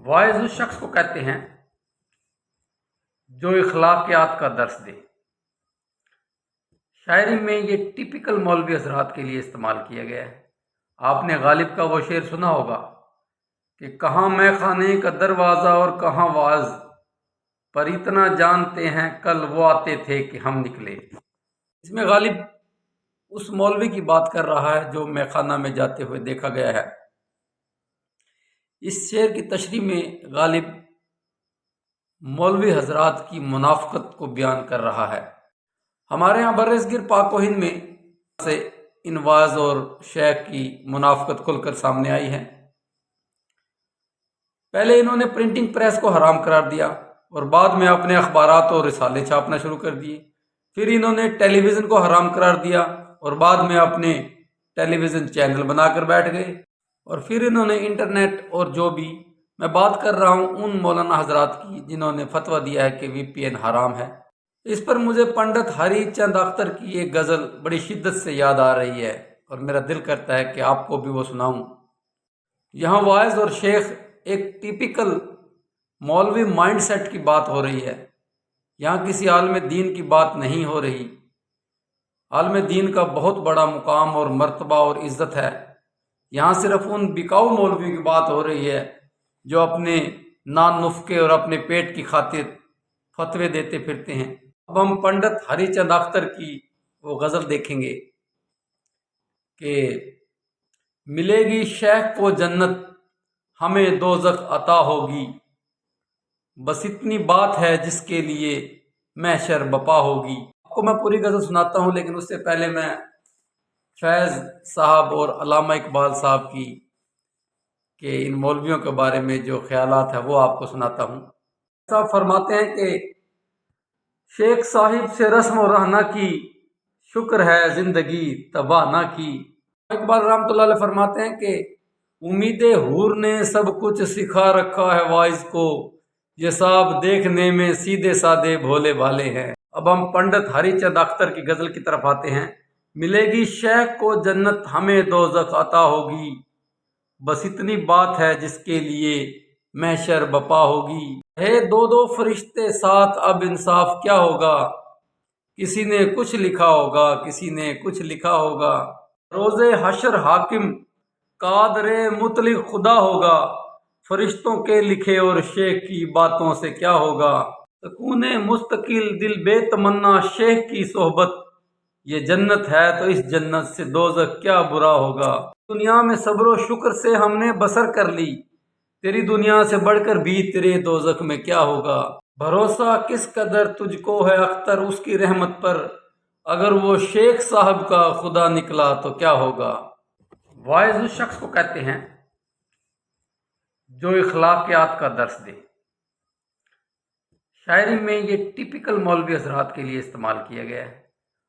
واعظ اس شخص کو کہتے ہیں جو اخلاقیات کا درس دے۔ شاعری میں یہ ٹپیکل مولوی حضرات کے لیے استعمال کیا گیا ہے۔ آپ نے غالب کا وہ شعر سنا ہوگا کہ کہاں میں خانے کا دروازہ اور کہاں واعظ، پر اتنا جانتے ہیں کل وہ آتے تھے کہ ہم نکلے۔ اس میں غالب اس مولوی کی بات کر رہا ہے جو میں خانہ میں جاتے ہوئے دیکھا گیا ہے۔ اس شعر کی تشریح میں غالب مولوی حضرات کی منافقت کو بیان کر رہا ہے۔ ہمارے ہاں برصغیر پاک و ہند میں سے ان واعظ اور شیخ کی منافقت کھل کر سامنے آئی ہے۔ پہلے انہوں نے پرنٹنگ پریس کو حرام قرار دیا اور بعد میں اپنے اخبارات اور رسالے چھاپنا شروع کر دیے۔ پھر انہوں نے ٹیلی ویژن کو حرام قرار دیا اور بعد میں اپنے ٹیلی ویژن چینل بنا کر بیٹھ گئے۔ اور پھر انہوں نے انٹرنیٹ اور جو بھی میں بات کر رہا ہوں ان مولانا حضرات کی جنہوں نے فتویٰ دیا ہے کہ VPN حرام ہے۔ اس پر مجھے پنڈت ہری چند اختر کی ایک غزل بڑی شدت سے یاد آ رہی ہے اور میرا دل کرتا ہے کہ آپ کو بھی وہ سناؤں۔ یہاں واعظ اور شیخ ایک ٹیپیکل مولوی مائنڈ سیٹ کی بات ہو رہی ہے۔ یہاں کسی عالم دین کی بات نہیں ہو رہی۔ عالم دین کا بہت بڑا مقام اور مرتبہ اور عزت ہے۔ یہاں صرف ان بکاؤ مولوی کی بات ہو رہی ہے جو اپنے نان نفقے اور اپنے پیٹ کی خاطر فتوے دیتے پھرتے ہیں۔ اب ہم پنڈت ہری چند اختر کی وہ غزل دیکھیں گے کہ ملے گی شیخ کو جنت ہمیں دوزخ عطا ہوگی، بس اتنی بات ہے جس کے لیے محشر بپا ہوگی۔ آپ کو میں پوری غزل سناتا ہوں، لیکن اس سے پہلے میں فیض صاحب اور علامہ اقبال صاحب کی کہ ان مولویوں کے بارے میں جو خیالات ہیں وہ آپ کو سناتا ہوں۔ صاحب فرماتے ہیں کہ شیخ صاحب سے رسم و رہنا کی، شکر ہے زندگی تباہ نہ کی۔ اقبال رحمۃ اللہ علیہ فرماتے ہیں کہ امید حور نے سب کچھ سکھا رکھا ہے واعظ کو، یہ صاحب دیکھنے میں سیدھے سادے بھولے بھالے ہیں۔ اب ہم پنڈت ہری چند اختر کی غزل کی طرف آتے ہیں۔ ملے گی شیخ کو جنت ہمیں دوزخ عطا ہوگی، بس اتنی بات ہے جس کے لیے محشر بپا ہوگی۔ ہے دو دو فرشتے ساتھ اب انصاف کیا ہوگا، کسی نے کچھ لکھا ہوگا کسی نے کچھ لکھا ہوگا۔ روز حشر حاکم قادر مطلق خدا ہوگا، فرشتوں کے لکھے اور شیخ کی باتوں سے کیا ہوگا۔ سکون مستقل دل بے تمنا شیخ کی صحبت، یہ جنت ہے تو اس جنت سے دوزخ کیا برا ہوگا۔ دنیا میں صبر و شکر سے ہم نے بسر کر لی، تیری دنیا سے بڑھ کر بھی تیرے دوزخ میں کیا ہوگا۔ بھروسہ کس قدر تجھ کو ہے اختر اس کی رحمت پر، اگر وہ شیخ صاحب کا خدا نکلا تو کیا ہوگا۔ واعظ اس شخص کو کہتے ہیں جو اخلاقیات کا درس دے۔ شاعری میں یہ ٹپیکل مولوی حضرات کے لیے استعمال کیا گیا ہے۔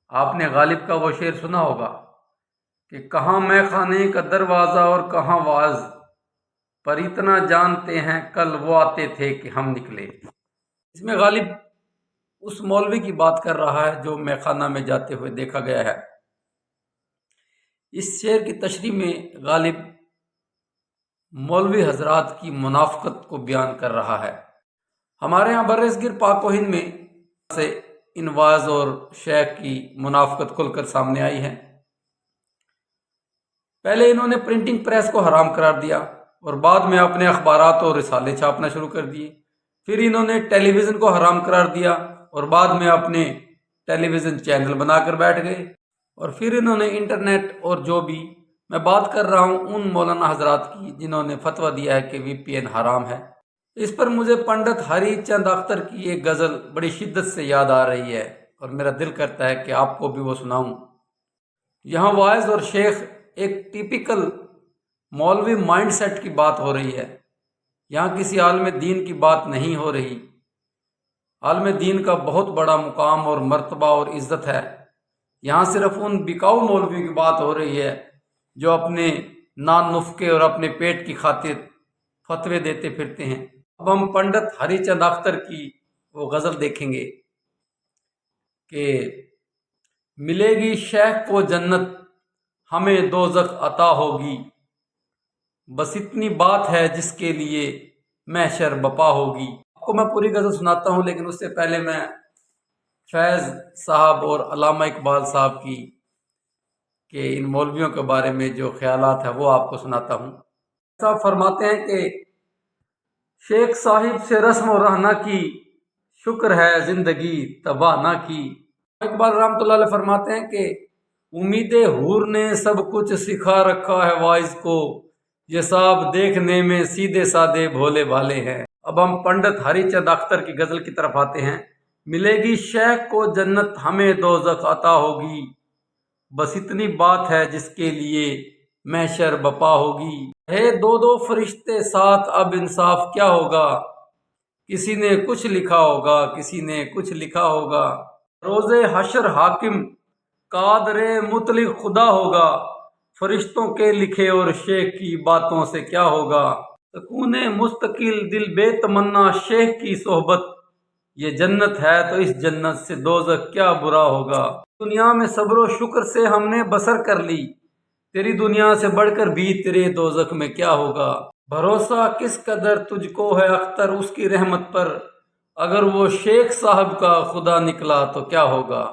آپ نے غالب کا وہ شعر سنا ہوگا کہ کہاں میں خانے کا دروازہ اور کہاں واعظ، پر اتنا جانتے ہیں کل وہ آتے تھے کہ ہم نکلے۔ اس میں غالب اس مولوی کی بات کر رہا ہے جو میں خانہ میں جاتے ہوئے دیکھا گیا ہے۔ اس شعر کی تشریح میں غالب مولوی حضرات کی منافقت کو بیان کر رہا ہے۔ ہمارے ہاں برصغیر پاک و ہند میں سے ان واعظ اور شیخ کی منافقت کھل کر سامنے آئی ہے۔ پہلے انہوں نے پرنٹنگ پریس کو حرام قرار دیا اور بعد میں اپنے اخبارات اور رسالے چھاپنا شروع کر دیے۔ پھر انہوں نے ٹیلی ویژن کو حرام قرار دیا اور بعد میں اپنے ٹیلی ویژن چینل بنا کر بیٹھ گئے۔ اور پھر انہوں نے انٹرنیٹ اور جو بھی میں بات کر رہا ہوں ان مولانا حضرات کی جنہوں نے فتویٰ دیا ہے کہ VPN حرام ہے۔ اس پر مجھے پنڈت ہری چند اختر کی ایک غزل بڑی شدت سے یاد آ رہی ہے اور میرا دل کرتا ہے کہ آپ کو بھی وہ سناؤں۔ یہاں واعظ اور شیخ ایک ٹیپیکل مولوی مائنڈ سیٹ کی بات ہو رہی ہے۔ یہاں کسی عالم دین کی بات نہیں ہو رہی۔ عالم دین کا بہت بڑا مقام اور مرتبہ اور عزت ہے۔ یہاں صرف ان بکاؤ مولوی کی بات ہو رہی ہے جو اپنے نان نفقے اور اپنے پیٹ کی خاطر فتوے دیتے پھرتے ہیں۔ اب ہم پنڈت ہری چند اختر کی وہ غزل دیکھیں گے کہ ملے گی شیخ کو جنت ہمیں دوزخ عطا ہوگی، بس اتنی بات ہے جس کے لیے محشر بپا ہوگی۔ آپ کو میں پوری غزل سناتا ہوں، لیکن اس سے پہلے میں فیض صاحب اور علامہ اقبال صاحب کی کہ ان مولویوں کے بارے میں جو خیالات ہیں وہ آپ کو سناتا ہوں۔ صاحب فرماتے ہیں کہ شیخ صاحب سے رسم و رہنا کی، شکر ہے زندگی تباہ نہ کی۔ اقبال رحمۃ اللہ علیہ فرماتے ہیں کہ امید حور نے سب کچھ سکھا رکھا ہے واعظ کو، یہ صاحب دیکھنے میں سیدھے سادے بھولے بھالے ہیں۔ اب ہم پنڈت ہری چند اختر کی غزل کی طرف آتے ہیں۔ ملے گی شیخ کو جنت، ہمیں دوزخ عطا ہوگی، بس اتنی بات ہے جس کے لیے محشر بپا ہوگی۔ ہے دو دو فرشتے ساتھ، اب انصاف کیا ہوگا، کسی نے کچھ لکھا ہوگا، کسی نے کچھ لکھا ہوگا۔ روز حشر حاکم قادر مطلق خدا ہوگا، فرشتوں کے لکھے اور شیخ کی باتوں سے کیا ہوگا۔ سکون مستقل دل بے تمنا، شیخ کی صحبت یہ جنت ہے، تو اس جنت سے دوزخ کیا برا ہوگا۔ دنیا میں صبر و شکر سے ہم نے بسر کر لی، تیری دنیا سے بڑھ کر بھی تیرے دوزخ میں کیا ہوگا۔ بھروسہ کس قدر تجھ کو ہے اختر اس کی رحمت پر، اگر وہ شیخ صاحب کا خدا نکلا تو کیا ہوگا۔